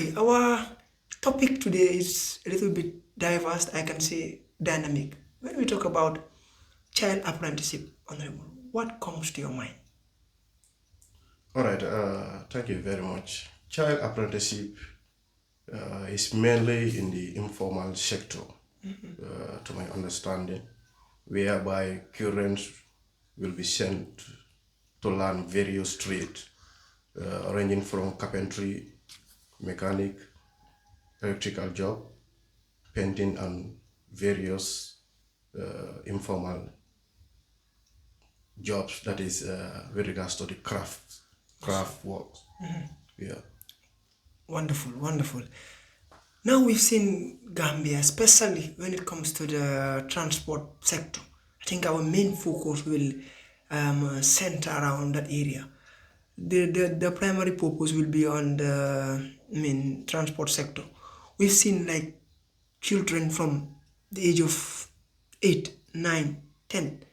Okay, our topic today is a little bit diverse, I can say dynamic. When we talk about child apprenticeship, Honorable, what comes to your mind? All right, thank you very much. Child apprenticeship is mainly in the informal sector, to my understanding, whereby currents will be sent to learn various trades, ranging from carpentry, mechanic, electrical job, painting, and various informal jobs. That is with regards to the craft work. Yeah. Wonderful, wonderful. Now we've seen Gambia, especially when it comes to the transport sector. I think our main focus will center around that area. The primary purpose will be on the transport sector. We've seen like children from the age of 8, 9, 10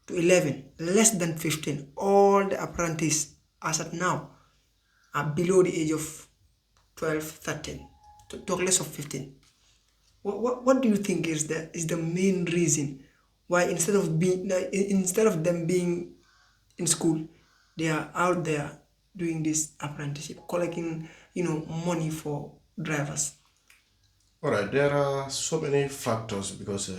to 11, less than 15. All the apprentices as at now are below the age of 12, 13, to talk less of 15. What do you think is the main reason why instead of them being in school, they are out there doing this apprenticeship, collecting money for drivers? All right, there are so many factors because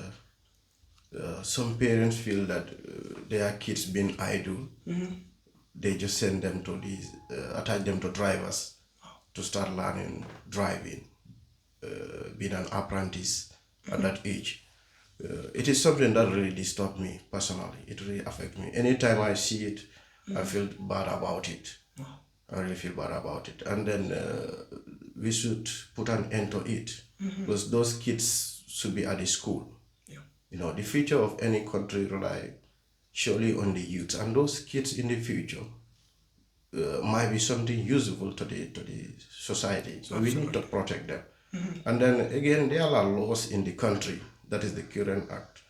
some parents feel that their kids being idle, they just send them to these, attach them to drivers to start learning driving, being an apprentice at that age. It is something that really disturbed me personally. It really affects me. Anytime I see it, I feel bad about it. I really feel bad about it. And then we should put an end to it because those kids should be at the school. Yeah. The future of any country rely surely on the youth, and those kids in the future might be something useful to the society. So we need to protect them. And then again, there are laws in the country. That is the current act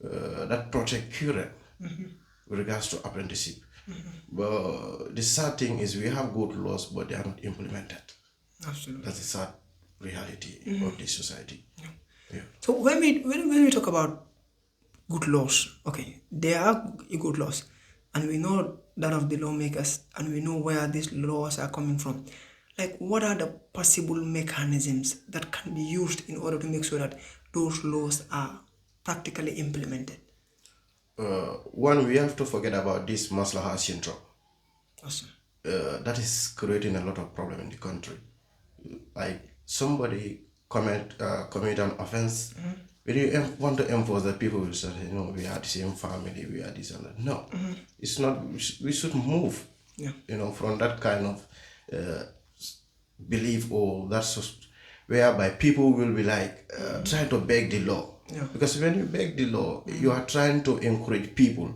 that protect current with regards to apprenticeship. But the sad thing is we have good laws, but they are not implemented. Absolutely. That's the sad reality of this society. Yeah. So when we talk about good laws, okay, there are good laws, and we know that of the lawmakers, and we know where these laws are coming from. Like, what are the possible mechanisms that can be used in order to make sure that those laws are practically implemented? One, we have to forget about this Maslaha syndrome. Awesome. That is creating a lot of problem in the country. Like somebody commit an offense, when you want to enforce that, people will say, we are the same family, we are this and that. No, it's not. We should move, Yeah. from that kind of belief or whereby people will be like trying to beg the law. Yeah. Because when you beg the law, you are trying to encourage people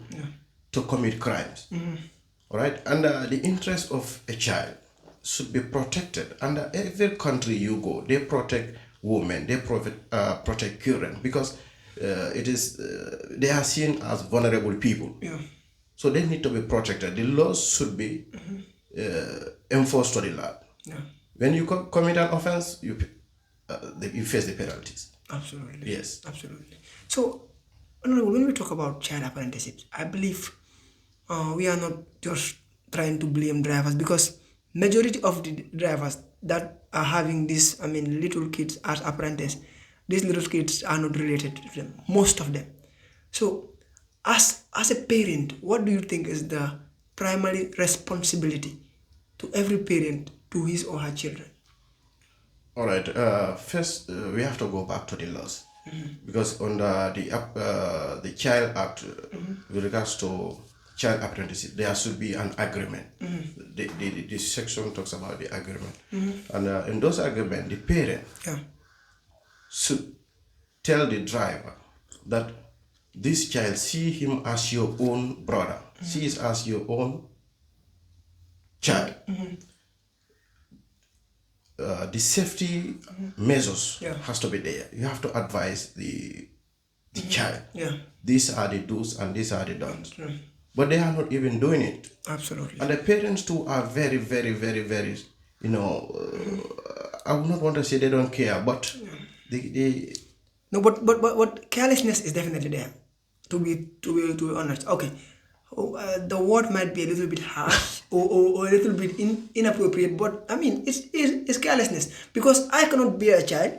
to commit crimes. All right, and the interest of a child should be protected. Under every country you go, they protect women, they protect children because they are seen as vulnerable people. Yeah. So they need to be protected. The laws should be enforced to the law. Yeah. When you commit an offense, you face the penalties. Absolutely. Yes. Absolutely. So, Honorable, when we talk about child apprenticeships, I believe we are not just trying to blame drivers, because majority of the drivers that are having this, little kids as apprentices, these little kids are not related to them, most of them. So, as a parent, what do you think is the primary responsibility to every parent to his or her children? All right. First, we have to go back to the laws because under the Child Act, with regards to child apprenticeship, there should be an agreement. The section talks about the agreement, and in those agreement, the parent Yeah. should tell the driver that this child, see him as your own brother, see it as your own child. The safety measures Yeah. has to be there. You have to advise the child. Yeah. These are the do's and these are the don'ts. True. But they are not even doing it. Absolutely. And the parents too are very, very, very, very, I would not want to say they don't care, but they No, but carelessness is definitely there. To be honest, okay. The word might be a little bit harsh or a little bit inappropriate, but I mean it's carelessness because I cannot bear a child,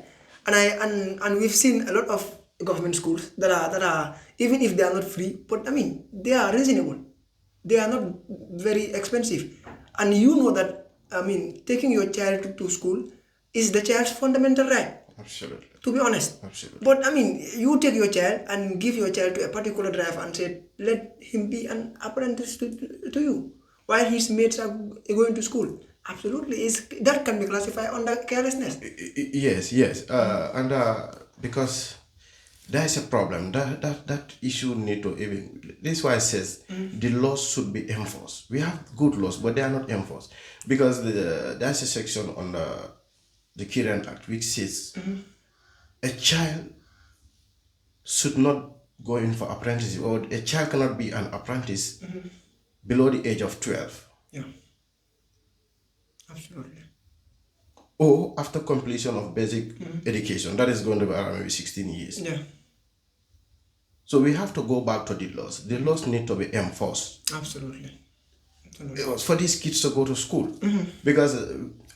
and we've seen a lot of government schools that are even if they are not free, but I mean they are reasonable, they are not very expensive, and you know that I mean taking your child to school is the child's fundamental right, absolutely, to be honest. absolutely. But I mean, you take your child and give your child to a particular driver and say, let him be an apprentice to you while his mates are going to school. Absolutely, that can be classified under carelessness. Yes, yes, and because there is a problem that issue need to even. This is why it says the laws should be enforced. We have good laws, but they are not enforced because there's a section on the Kiran Act which says a child should not go in for apprenticeship, or a child cannot be an apprentice below the age of 12 Yeah, absolutely. or after completion of basic education. That is going to be around maybe 16 years. Yeah, So we have to go back to the laws. The laws need to be enforced absolutely. Absolutely. for these kids to go to school. Because,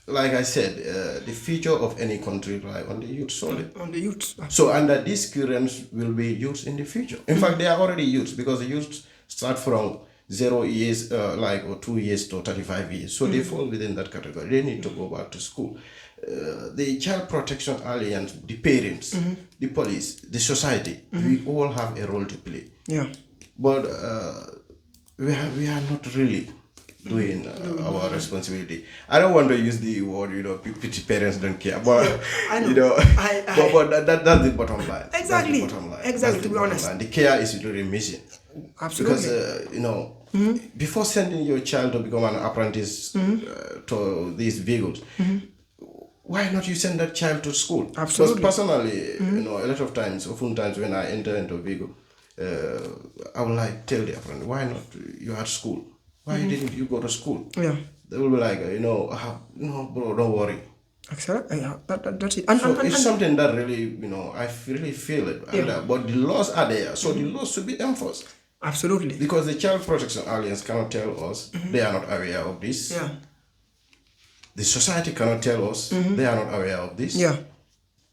like I said, the future of any country lie on the youth solely. On the youths. So under these currents will be youths in the future. In fact, they are already youths because the youths start from 0 years, or 2 years to 35 years. So they fall within that category. They need to go back to school. The Child Protection Alliance, the parents, the police, the society, we all have a role to play. Yeah. But we are not really doing our responsibility. I don't want to use the word, pity parents don't care, but I know. but that's the bottom line. Exactly. That's the bottom line. Exactly, That's the to be bottom honest. line. The care is really missing. Absolutely. Because before sending your child to become an apprentice to these vehicles, why not you send that child to school? Absolutely. Because personally, a lot of times, oftentimes when I enter into a vehicle, I will tell the apprentice, why not you at school? Why didn't you go to school? Yeah. They will be like, no, bro, don't worry. Exactly. Yeah, that's it. So it's something that really, I really feel it. And, but the laws are there, so the laws should be enforced. Absolutely. Because the Child Protection Alliance cannot tell us they are not aware of this. Yeah. The society cannot tell us they are not aware of this. Yeah.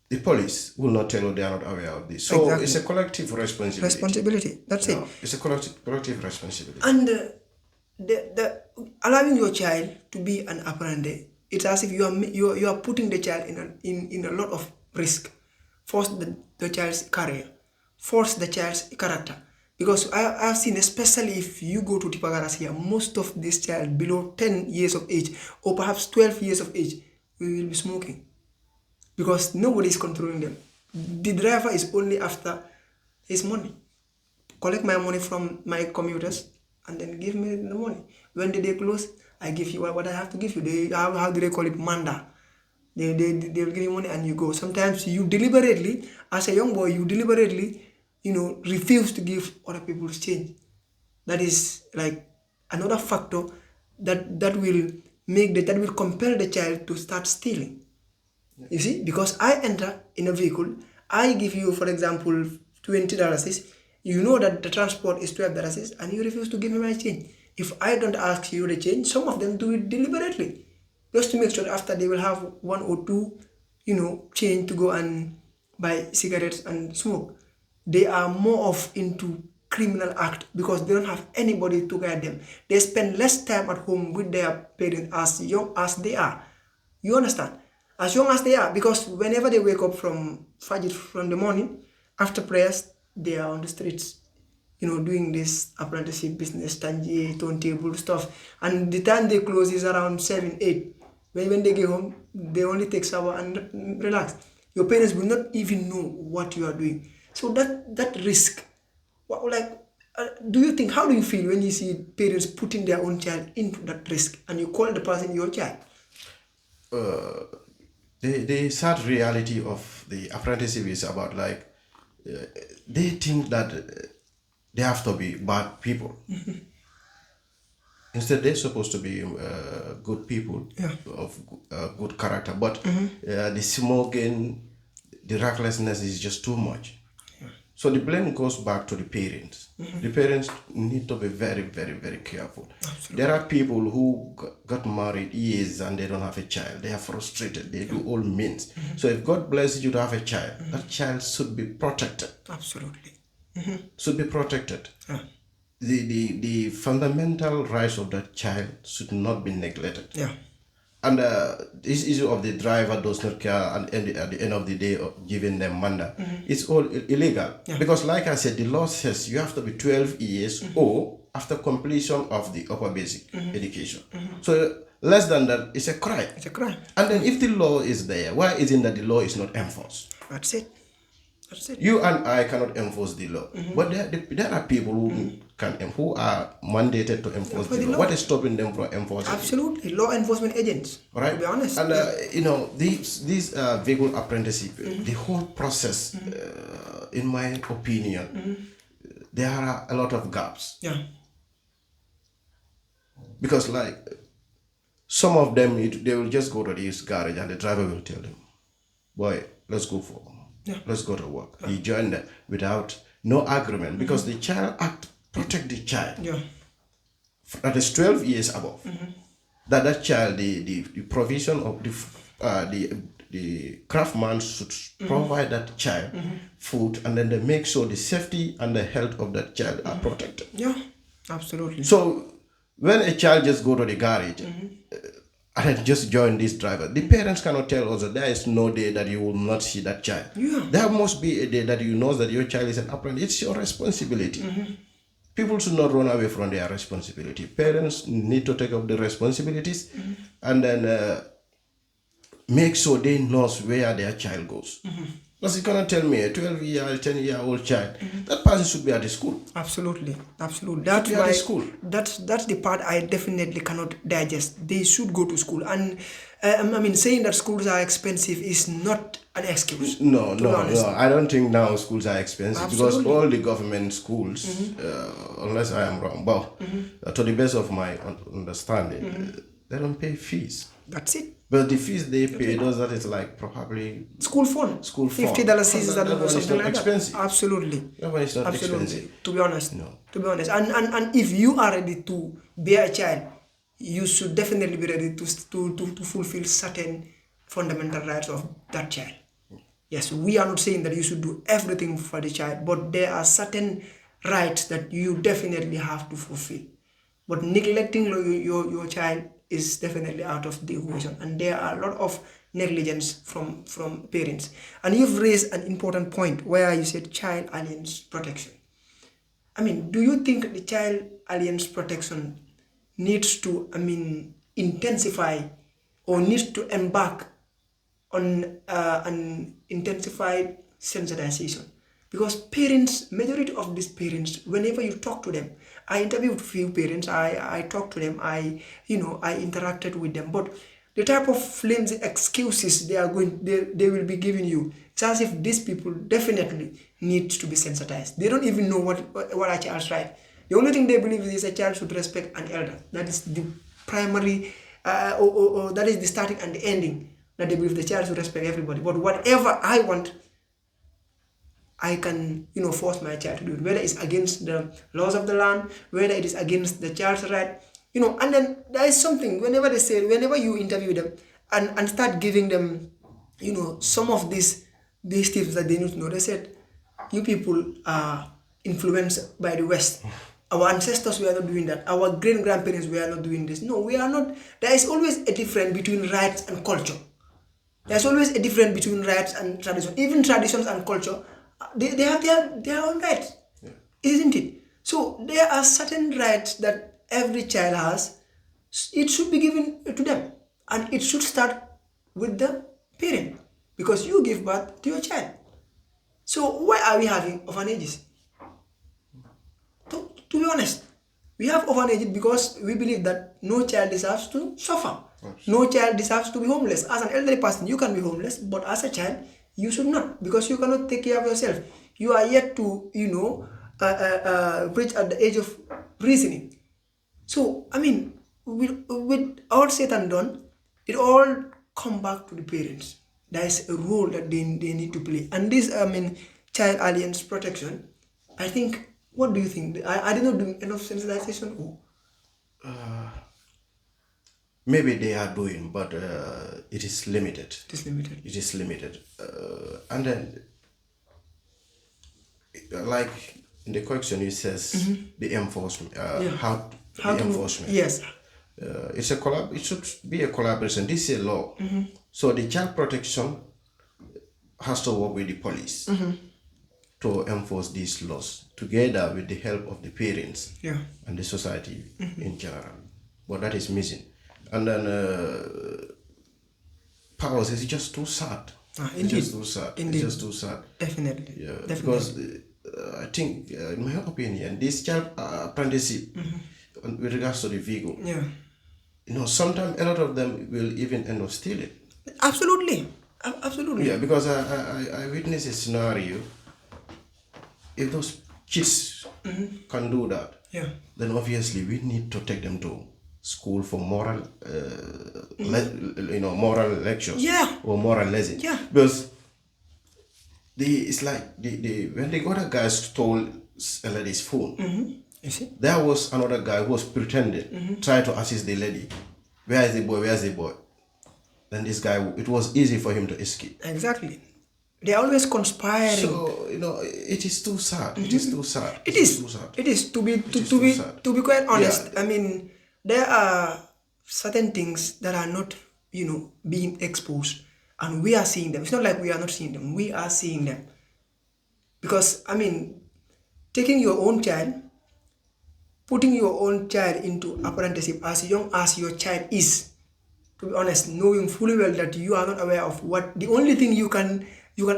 The police will not tell you they are not aware of this. So Exactly. it's a collective responsibility. That's it. It's a collective responsibility. And the allowing your child to be an apprentice, it's as if you are putting the child in a lot of risk. Force the child's career, force the child's character. Because I've seen, especially if you go to Tipagaras here, most of these child below 10 years of age or perhaps 12 years of age will be smoking. Because nobody is controlling them. The driver is only after his money. Collect my money from my commuters and then give me the money. When the day close, I give you what I have to give you. How do they call it? Manda. They will give you money and you go. Sometimes you deliberately, as a young boy, refuse to give other people's change. That is like another factor that will compel the child to start stealing. You see, because I enter in a vehicle, I give you, for example, $20. You know that the transport is $12, and you refuse to give me my change. If I don't ask you the change, some of them do it deliberately, just to make sure that after they will have one or two, change to go and buy cigarettes and smoke. They are more into criminal act because they don't have anybody to guide them. They spend less time at home with their parents as young as they are. You understand? As young as they are, because whenever they wake up from Fajr from the morning, after prayers, they are on the streets, doing this apprenticeship business, tangi, turntable stuff. And the time they close is around 7, 8. When they get home, they only take shower and relax. Your parents will not even know what you are doing. So that risk, do you think, how do you feel when you see parents putting their own child into that risk and you call the person your child? The sad reality of the apprenticeship is about they think that they have to be bad people. Instead, they're supposed to be good people Yeah. of good character, but the smoking, the recklessness is just too much. So the blame goes back to the parents. The parents need to be very, very, very careful. There are people who got married years and they don't have a child. They are frustrated. They do all means. So if God blesses you to have a child, that child should be protected. Absolutely. Should be protected. Yeah. The fundamental rights of that child should not be neglected. Yeah. And this issue of the driver does not care and at the end of the day of giving them manda, it's all illegal. Because like I said, the law says you have to be 12 years or after completion of the upper basic education. So less than that, it's a crime. It's a crime. And then if the law is there, why isn't that the law is not enforced? That's it. That's it. You and I cannot enforce the law, but there are people who are mandated to enforce the law. What is stopping them from enforcing? Absolutely, law enforcement agents. Right. To be honest. And you know, these vehicle apprenticeship, the whole process, in my opinion, there are a lot of gaps. Yeah. Because like some of them, they will just go to this garage and the driver will tell them, "Boy, let's go to work." He joined them without no agreement because the Child Act protect the child. Yeah. That is 12 years above. That child, the provision of the craftsman should provide that child food, and then they make sure the safety and the health of that child are protected. Yeah. Absolutely. So when a child just go to the garage and just join this driver, the parents cannot tell us that there is no day that you will not see that child. Yeah. There must be a day that you know that your child is an apprentice. It's your responsibility. People should not run away from their responsibility. Parents need to take up the responsibilities and then make sure they know where their child goes. Because you cannot tell me a 12-year-old, 10-year-old child, that person should be at the school. Absolutely. Absolutely. Should be at the school. That's the part I definitely cannot digest. They should go to school. And I mean, saying that schools are expensive is not an excuse. No. I don't think now schools are expensive. Absolutely. Because all the government schools, unless I am wrong, but to the best of my understanding, they don't pay fees. That's it. But the fees they pay, that is like probably School phone. $50 season or something like expensive. that. Absolutely. That one is not expensive. To be honest. No. To be honest. And if you are ready to bear a child, you should definitely be ready to fulfill certain fundamental rights of that child. Yes, we are not saying that you should do everything for the child, but there are certain rights that you definitely have to fulfill. But neglecting your child is definitely out of the equation, and there are a lot of negligence from parents. And you've raised an important point where you said child aliens protection. I mean, do you think the child aliens protection needs to, intensify or needs to embark on an intensified sensitization? Because parents, majority of these parents, whenever you talk to them, I interviewed few parents, I talked to them, I interacted with them, but the type of flimsy excuses they will be giving you, it's as if these people definitely need to be sensitized. They don't even know what a child's right. The only thing they believe is a child should respect an elder. That is the primary, or that is the starting and the ending, that they believe the child should respect everybody. But whatever I want, I can, force my child to do it, whether it's against the laws of the land, whether it is against the child's right, and then there is something, whenever you interview them and start giving them, some of these tips that they need to know, they said, you people are influenced by the West. Our ancestors were not doing that. Our great-grandparents were not doing this. No, we are not. There is always a difference between rights and culture. There's always a difference between rights and tradition. Even traditions and culture, they have their own rights, isn't it? So there are certain rights that every child has. It should be given to them, and it should start with the parent, because you give birth to your child. So why are we having orphanages? To be honest, we have orphanages because we believe that no child deserves to suffer. No child deserves to be homeless. As an elderly person, you can be homeless, but as a child, you should not, because you cannot take care of yourself. You are yet to, reach at the age of reasoning. So, I mean, with all said and done, it all come back to the parents. There is a role that they need to play. And this, I mean, child alliance protection, I think, what do you think? Are they not doing enough sensitization? Or Maybe they are doing, but it is limited. it is limited? It is limited. And then, like in the question, it says the enforcement. How How the to, enforcement. yes, It's a collab. It should be a collaboration. This is a law. So the child protection has to work with the police to enforce these laws together with the help of the parents yeah, and the society in general. But that is missing. And then powers is just too sad. It's indeed, just too sad. indeed. It's just too sad. Definitely, Yeah, definitely. because I think, in my opinion, this child apprenticeship with regards to the vehicle, Yeah, sometimes a lot of them will even end up stealing. absolutely, absolutely. Yeah, because I witnessed a scenario. If those kids can do that, Yeah, then obviously we need to take them to school for moral, moral lectures. Yeah. Or moral lessons. Yeah. Because it's like when the other guys stole a lady's phone, you see? there was another guy who was pretending, trying to assist the lady. Where is the boy? Where is the boy? Then this guy, it was easy for him to escape. Exactly. They are always conspiring. So it is too sad. It is too sad. It is. too sad. It is to be is to too be sad. to be quite honest. Yeah. I mean, there are certain things that are not, being exposed, and we are seeing them. It's not like we are not seeing them. We are seeing them. Because I mean, taking your own child, putting your own child into apprenticeship as young as your child is, to be honest, knowing fully well that you are not aware of what the only thing you can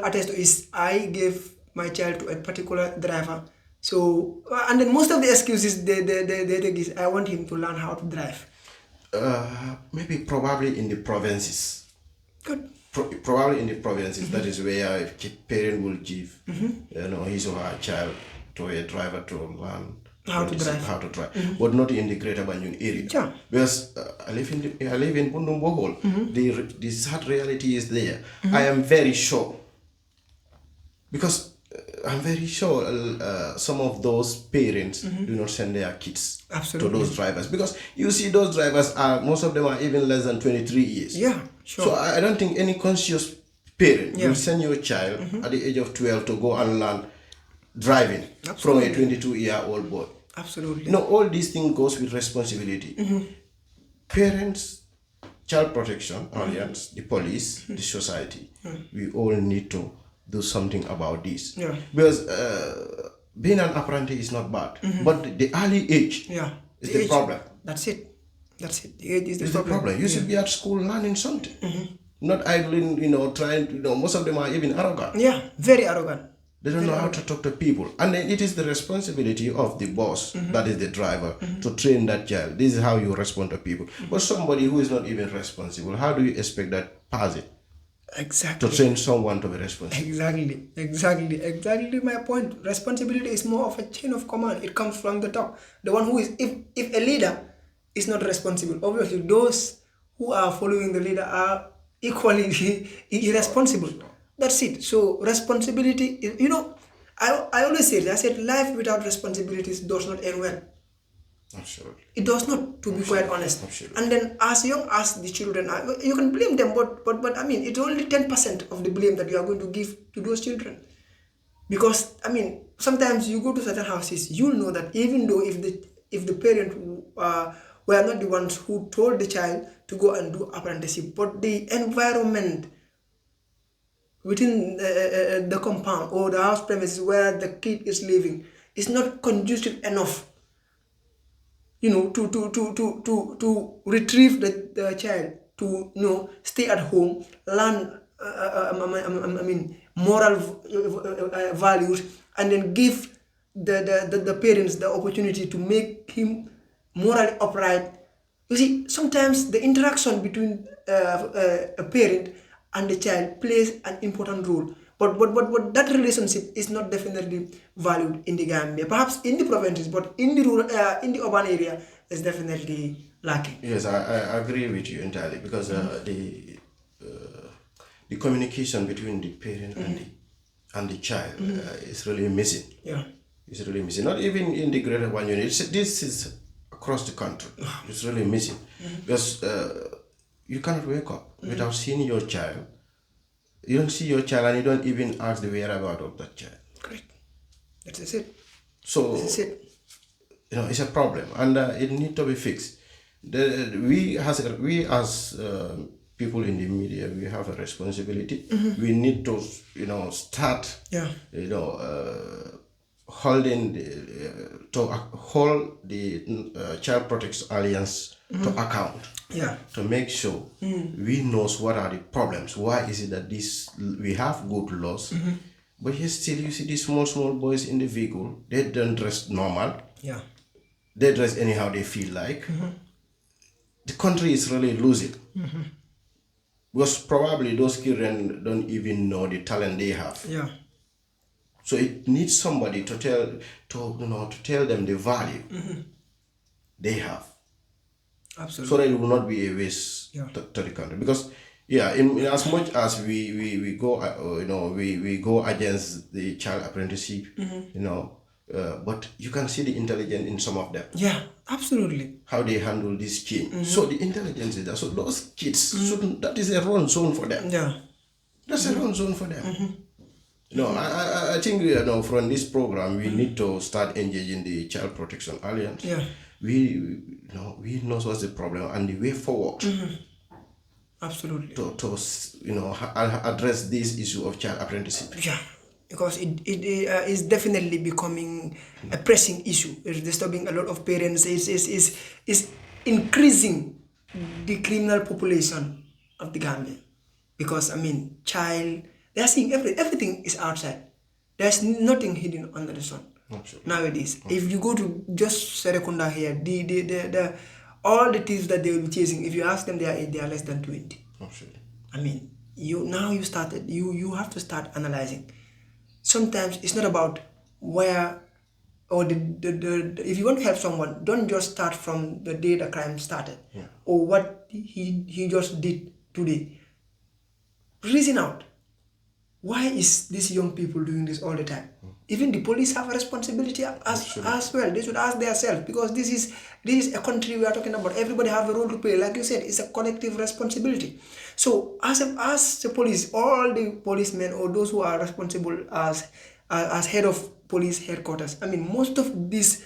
attest to is I gave my child to a particular driver. So and then most of the excuses they take is I want him to learn how to drive. Maybe probably in the provinces. Good. Probably in the provinces, that is where a parent will give his or her child to a driver to learn How to drive. How to drive, but not in the Greater Banjul area. Yeah. Because I live in Bundung Bohol. The sad reality is there. I am very sure, because I'm very sure some of those parents do not send their kids Absolutely. to those drivers, because you see those drivers most of them are even less than 23 years. Yeah, sure. So I don't think any conscious parent Yeah. will send your child at the age of 12 to go and learn driving Absolutely. from a 22-year-old boy. Absolutely. All these things goes with responsibility. Parents, child protection alliance, the police, the society, we all need to do something about this. Yeah. Because being an apprentice is not bad, but the early age Yeah. is The the age. problem. That's it. That's it. The age is the It's the problem. problem. You should be at school learning something. Not idling, trying, most of them are even arrogant. Yeah, very arrogant. They don't know how to talk to people. And then it is the responsibility of the boss, that is the driver, to train that child. This is how you respond to people. But somebody who is not even responsible, how do you expect that person Exactly. to train someone to be responsible? Exactly my point. Responsibility is more of a chain of command. It comes from the top. The one who is, if a leader is not responsible, obviously those who are following the leader are equally irresponsible. That's it. So responsibility is, I always say this. I said life without responsibilities does not end well. Absolutely. It does not, to be quite honest. Absolutely. And then as young as the children are, you can blame them, but I mean, it's only 10% of the blame that you are going to give to those children. Because, I mean, sometimes you go to certain houses, you'll know that even though if the parent were not the ones who told the child to go and do apprenticeship, but the environment within the compound or the house premises where the kid is living is not conducive enough, to retrieve the child to stay at home, learn moral values, and then give the parents the opportunity to make him morally upright. You see, sometimes the interaction between a parent and the child plays an important role. But that relationship is not definitely valued in the Gambia. Perhaps in the provinces, but in the rural, in the urban area, is definitely lacking. Yes, I agree with you entirely because the communication between the parent and the child is really missing. Yeah. It's really missing. Not even in the greater one unit. This is across the country. It's really missing because you cannot wake up without seeing your child. You don't see your child and you don't even ask the whereabouts of that child. Correct. That is it. So This is it. it's a problem and it needs to be fixed. We as people in the media, we have a responsibility. We need to start Yeah. holding to hold the Child Protection Alliance to account. Yeah. To make sure we knows what are the problems. Why is it that we have good laws, but here still you see these small boys in the vehicle. They don't dress normal. Yeah. They dress anyhow they feel like. The country is really losing because probably those children don't even know the talent they have. Yeah. So it needs somebody to tell them the value they have. Absolutely. So that it will not be a waste to the country. Because in as much as we go we go against the child apprenticeship, but you can see the intelligence in some of them. Yeah, absolutely. How they handle this change. So the intelligence is there. So those kids that is a run zone for them. Yeah. That's a run zone for them. I think from this program we need to start engaging the Child Protection Alliance. Yeah. We know what's the problem and the way forward Absolutely. to address this issue of child apprenticeship. Yeah, because it is definitely becoming a pressing issue. It's disturbing a lot of parents. Is increasing the criminal population of the Gambia. Because they are seeing everything is outside. There's nothing hidden under the sun. Absolutely. Nowadays. If you go to just Serekunda here, the all the thieves that they will be chasing, if you ask them their age, they are less than 20. Absolutely. You have to start analyzing. Sometimes it's not about where or if you want to help someone, don't just start from the day the crime started or what he just did today. Reason out. Why is these young people doing this all the time? Even the police have a responsibility as well. They should ask themselves because this is a country we are talking about. Everybody have a role to play. Like you said, it's a collective responsibility. So as the police, all the policemen or those who are responsible as head of police headquarters, most of these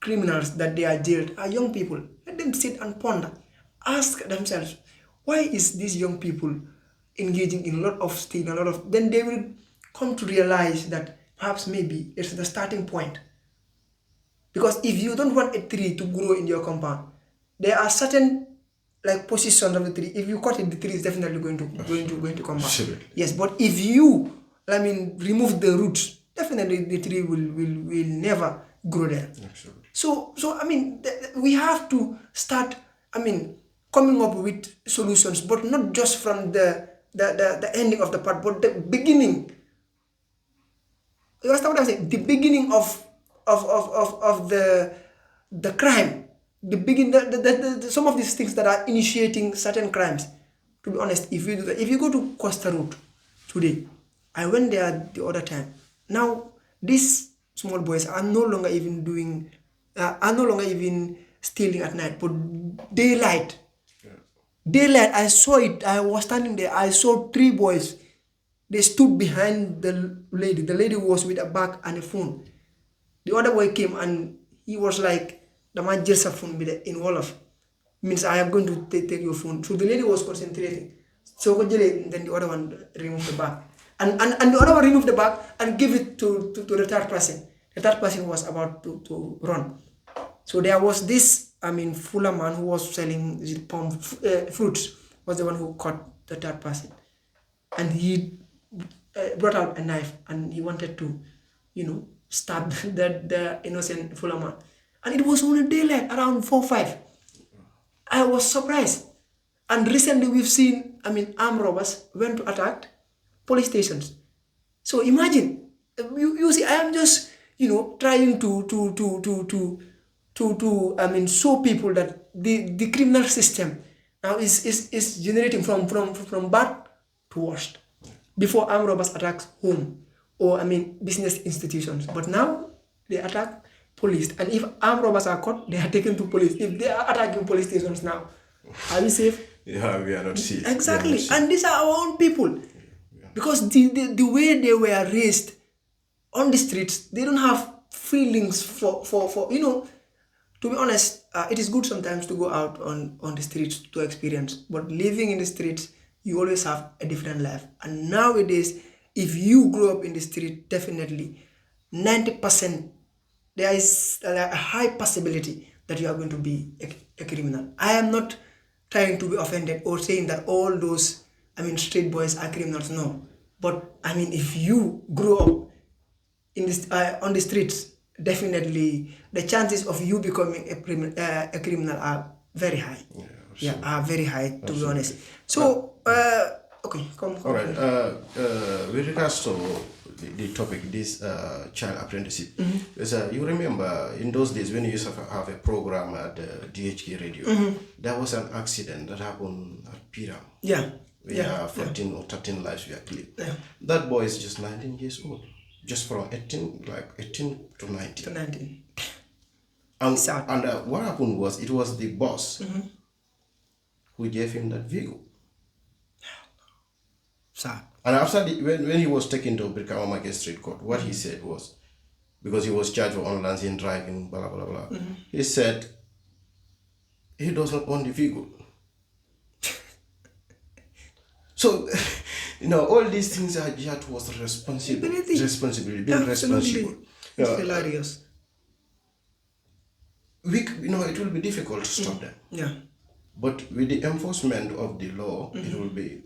criminals that they are jailed are young people. Let them sit and ponder. Ask themselves, why is these young people engaging in a lot of stealing, then they will come to realize that perhaps maybe it's the starting point. Because if you don't want a tree to grow in your compound, there are certain positions of the tree. If you cut it, the tree is definitely going to come back. Absolutely. Yes, but if you remove the roots, definitely the tree will never grow there. Absolutely. So we have to start coming up with solutions, but not just from the ending of the part, but the beginning. You understand what I'm saying? The beginning of the crime. The begin some of these things that are initiating certain crimes. To be honest, if you do that, if you go to Costa Route today, I went there the other time. Now these small boys are no longer even stealing at night, but daylight. Daylight, I saw it. I was standing there. I saw 3 boys. They stood behind the lady. The lady was with a bag and a phone. The other boy came and he was like, "The man just a phone in Wolof. Means I am going to take your phone." So the lady was concentrating. So then the other one removed the bag. And the other one removed the bag and gave it to the third person. The third person was about to run. So there was this Fuller man who was selling fruits, was the one who caught the third person. And he brought out a knife and he wanted to, stab the innocent Fuller man. And it was only daylight, around 4 or 5. I was surprised. And recently we've seen, armed robbers went to attack police stations. So imagine, you see, I am just, trying to to show people that the criminal system now is generating from bad to worst. Before, armed robbers attack home or business institutions, but now they attack police. And if armed robbers are caught, they are taken to police. If they are attacking police stations now, are we safe? Yeah, we are not safe. Exactly. And these are our own people. Because the way they were raised on the streets, they don't have feelings for to be honest, it is good sometimes to go out on the streets to experience, but living in the streets, you always have a different life. And nowadays, if you grow up in the street, definitely 90%, there is a high possibility that you are going to be a criminal. I am not trying to be offended or saying that all those street boys are criminals. No, but if you grow up in this on the streets, definitely the chances of you becoming a criminal are very high. Yeah, are very high, to be honest. So okay, come. All right. With regards to the topic, this child apprenticeship, you remember in those days when you used to have a program at DHK Radio, there was an accident that happened at Piram. Yeah. Where 14 or 13 lives were killed. Yeah. That boy is just 19 years old. Just from 18 to 19. To 19. And what happened was, it was the boss who gave him that vehicle. Sad. And after when he was taken to Brikama Magistrate Court, what he said was, because he was charged for unlicensed driving, blah, blah, blah, he said he does not own the vehicle. So, all these things are geared towards responsibility, being responsible. It's hilarious. It will be difficult to stop them. Yeah. But with the enforcement of the law, it will be,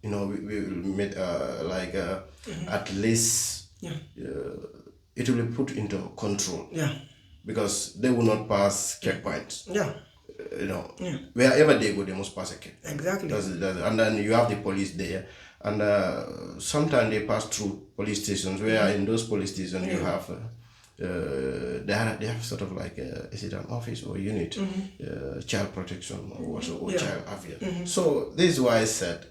we will make at least it will be put into control. Yeah. Because they will not pass checkpoints. Yeah. Wherever they go, they must pass a check. Exactly. And then you have the police there, and sometimes they pass through police stations. Where in those police stations you have, they have sort of like is it an office or unit, child protection or child affairs. So this is why I said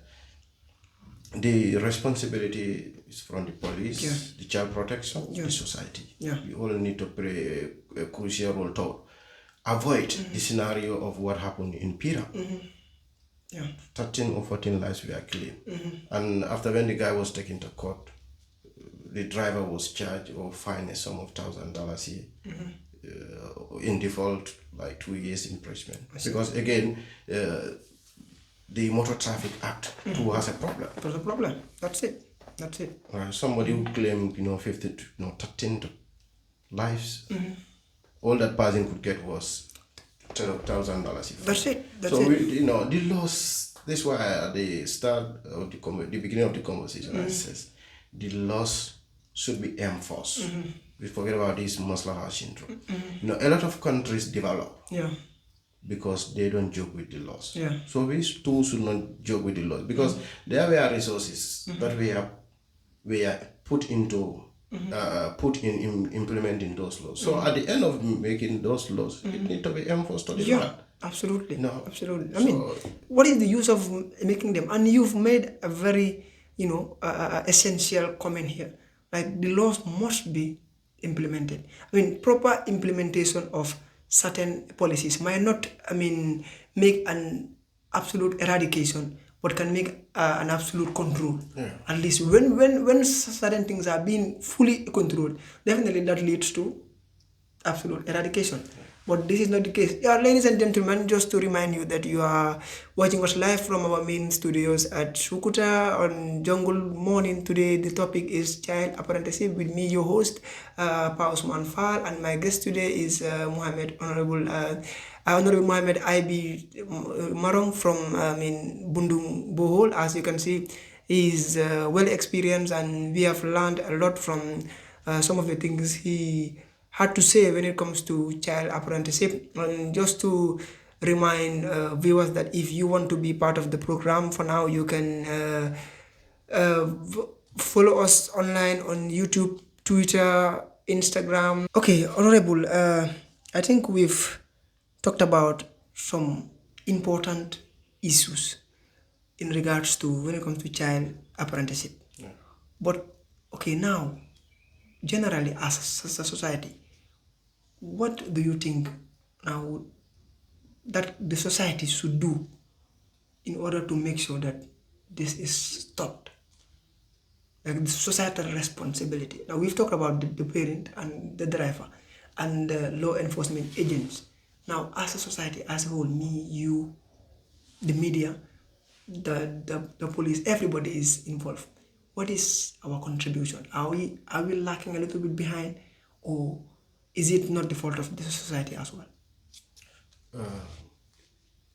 the responsibility is from the police, the child protection, the society. Yeah. We all need to play a crucial role to avoid the scenario of what happened in Pira. 13 or 14 lives were killed. And after when the guy was taken to court, the driver was charged or fined a sum of $1,000 here. In default, like 2 years imprisonment. Because again, the Motor Traffic Act too has a problem. There's a problem. That's it. Somebody who claimed 13 lives. All that person could get was $1,000. That's it. The laws. That's why at the start of the beginning of the conversation, I says the laws should be enforced. We forget about this Maslaha syndrome. A lot of countries develop. Because they don't joke with the laws. So we too should not joke with the laws, because there were resources that we are put into. Put in implementing those laws. So at the end of making those laws, it needs to be enforced to the land. Absolutely. Absolutely. What is the use of making them? And you've made a very, essential comment here. Like, the laws must be implemented. Proper implementation of certain policies might not, make an absolute eradication, but can make an absolute control. At least when certain things are being fully controlled, definitely that leads to absolute eradication. But this is not the case. Ladies and gentlemen, just to remind you that you are watching us live from our main studios at Sukuta on Jungle Morning. Today the topic is child apprenticeship with me, your host, Pa Usman Fall, and my guest today is Honorable Mohammed I.B. Marong from Bundung Bohol. As you can see, he is well experienced, and we have learned a lot from some of the things he had to say when it comes to child apprenticeship. And just to remind viewers that if you want to be part of the program, for now you can follow us online on YouTube, Twitter, Instagram. Okay, Honorable, I think we've talked about some important issues in regards to when it comes to child apprenticeship. But okay, now generally as a society, what do you think now that the society should do in order to make sure that this is stopped? Like the societal responsibility. Now we've talked about the parent and the driver and the law enforcement agents. Now as a society as a whole, me, you, the media, the police, everybody is involved. What is our contribution? Are we lacking a little bit behind, or is it not the fault of the society as well?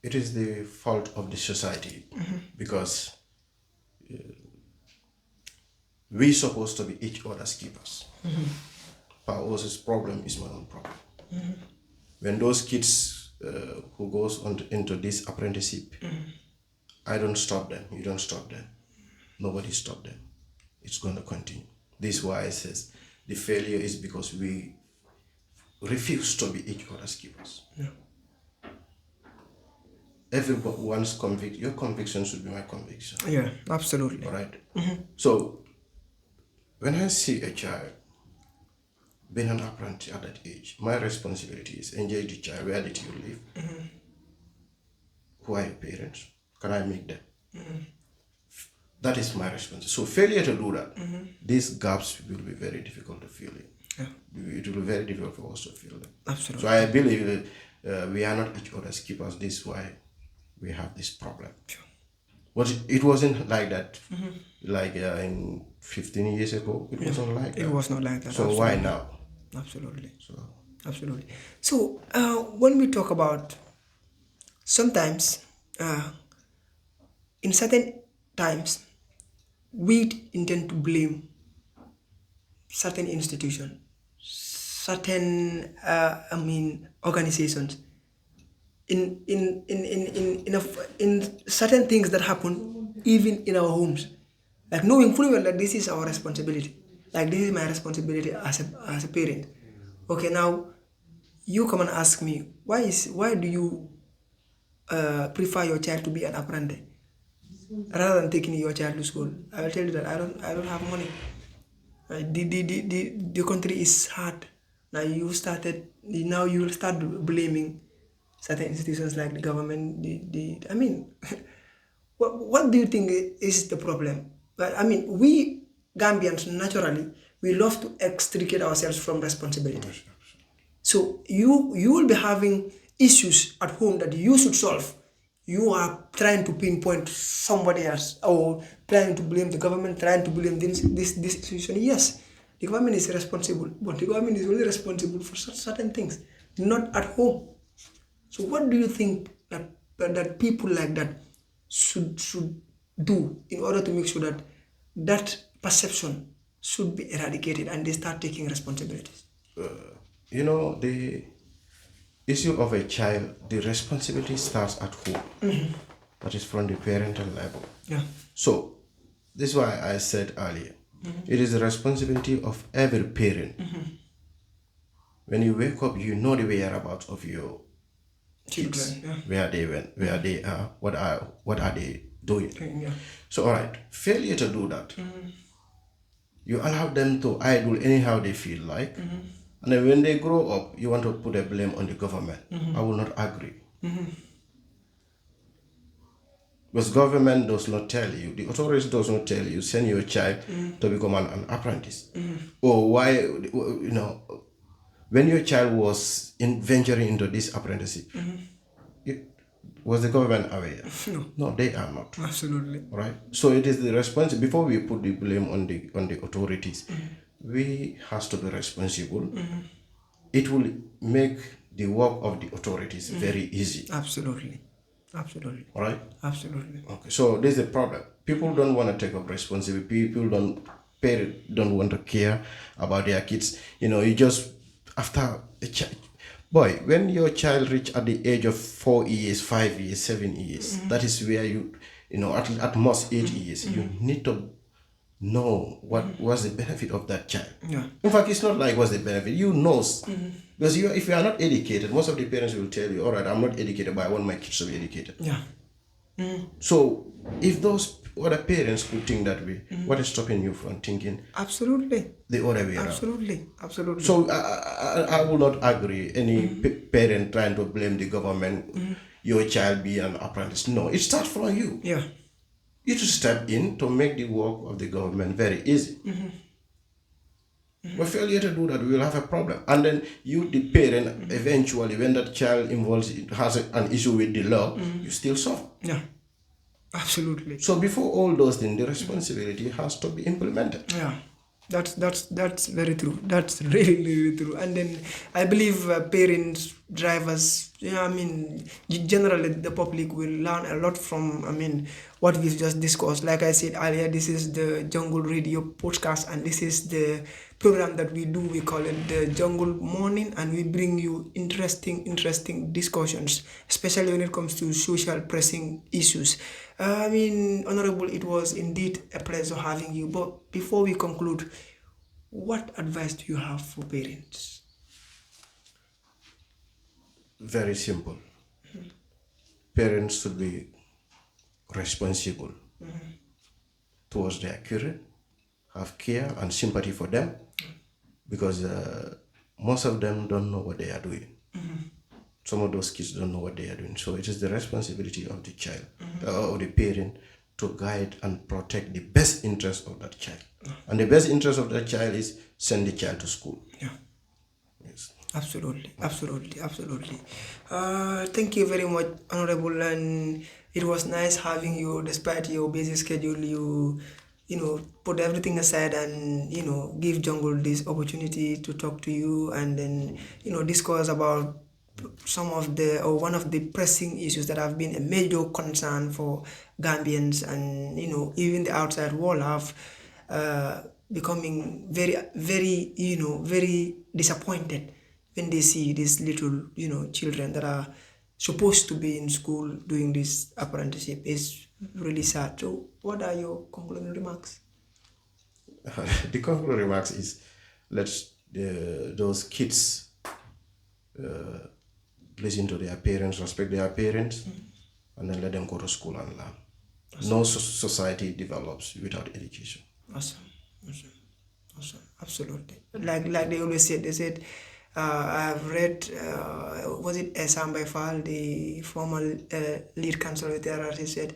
It is the fault of the society because we supposed to be each other's keepers. Paolo's problem is my own problem. When those kids who goes on into this apprenticeship, I don't stop them. You don't stop them. Nobody stop them. It's going to continue. This is why I says the failure is because we refuse to be each other's keepers. Yeah. Everyone's your conviction should be my conviction. Yeah, absolutely. All right. So when I see a child being an apprentice at that age, my responsibility is engage the child. Where did you live? Who are your parents? Can I make them? That is my responsibility. So failure to do that, these gaps will be very difficult to fill in. Yeah. It will be very difficult for us to fill them. Absolutely. So I believe that we are not each other's keepers. This is why we have this problem. Sure. But it wasn't like that. Like in 15 years ago, it wasn't like that. It was not like that. So why now? Absolutely. So Absolutely. So when we talk about sometimes in certain times we intend to blame certain institutions, certain organizations in certain things that happen even in our homes, like knowing fully well that this is our responsibility, like this is my responsibility as a parent. Okay, now you come and ask me why do you prefer your child to be an apprentice rather than taking your child to school? I will tell you that I don't have money. The country is hard. Now you will start blaming certain institutions like the government. What do you think is the problem? But we Gambians naturally we love to extricate ourselves from responsibility. So you will be having issues at home that you should solve. You are trying to pinpoint somebody else or trying to blame the government, trying to blame this institution. Yes, the government is responsible, but the government is only responsible for certain things, not at home. So what do you think that people like that should do in order to make sure that perception should be eradicated and they start taking responsibilities? The issue of a child, the responsibility starts at home. That is from the parental level. Yeah. So this is why I said earlier, it is the responsibility of every parent. When you wake up, you know the whereabouts of your kids, where they went, where they are, what are they doing. Yeah. So all right, failure to do that, you allow them to idle anyhow they feel like. And then when they grow up, you want to put a blame on the government. I will not agree. Because government does not tell you, the authorities does not tell you, send your child to become an apprentice. Or why, when your child was venturing into this apprenticeship, was the government aware? No, they are not. Absolutely. Right? So it is the responsibility, before we put the blame on the authorities, we has to be responsible. It will make the work of the authorities very easy. Absolutely. All right? Absolutely. Okay, so this is the problem. People don't want to take up responsibility. Parents don't want to care about their kids. You just, after a child, boy, when your child reach at the age of 4 years, 5 years, 7 years, that is where at most 8 years, you need to know what was the benefit of that child. Yeah. In fact, it's not like what's the benefit. You know, because if you are not educated, most of the parents will tell you, all right, I'm not educated, but I want my kids to be educated. Yeah. So if those other parents could think that way, what is stopping you from thinking Absolutely. the other way around? Absolutely. So I will not agree any parent trying to blame the government, your child be an apprentice. No, it starts from you. Yeah. You to step in to make the work of the government very easy. But failure to do that, we will have a problem. And then you, the parent, eventually, when that child has an issue with the law, you still suffer. Yeah. Absolutely. So before all those things, the responsibility has to be implemented. Yeah, that's very true. That's really, really true. And then I believe parents, drivers, I mean, generally the public will learn a lot from, what we've just discussed. Like I said earlier, this is the Jungle Radio podcast, and this is the program that we do. We call it the Jungle Morning, and we bring you interesting discussions, especially when it comes to social pressing issues. Honorable, it was indeed a pleasure having you. But before we conclude, what advice do you have for parents? Very simple. Parents should be responsible towards their children, have care and sympathy for them, because most of them don't know what they are doing. Some of those kids don't know what they are doing. So it is the responsibility of the child, of the parent, to guide and protect the best interest of that child. And the best interest of that child is send the child to school. Yeah. Yes. Absolutely. Thank you very much, Honorable, and it was nice having you despite your busy schedule. You put everything aside and give Jungle this opportunity to talk to you, and then discuss about some of the or one of the pressing issues that have been a major concern for Gambians, and even the outside world have becoming very, very very disappointed when they see these little children that are supposed to be in school doing this apprenticeship. Is really sad. So what are your concluding remarks? The concluding remarks is those kids listen to their parents, respect their parents, and then let them go to school and learn. Awesome. No society develops without education. Awesome. Absolutely. Like they always said, I've read, was it Esam Baifal, the former lead counsel with the RRC, said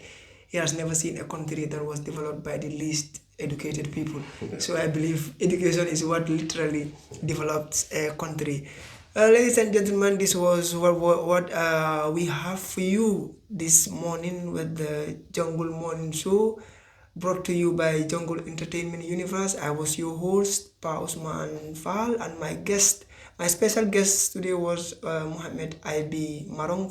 he has never seen a country that was developed by the least educated people. Okay. So I believe education is what literally develops a country. Ladies and gentlemen, this was what we have for you this morning with the Jungle Morning Show, brought to you by Jungle Entertainment Universe. I was your host, Pa Usman Fall, and my special guest today was Mohammed I.B. Marong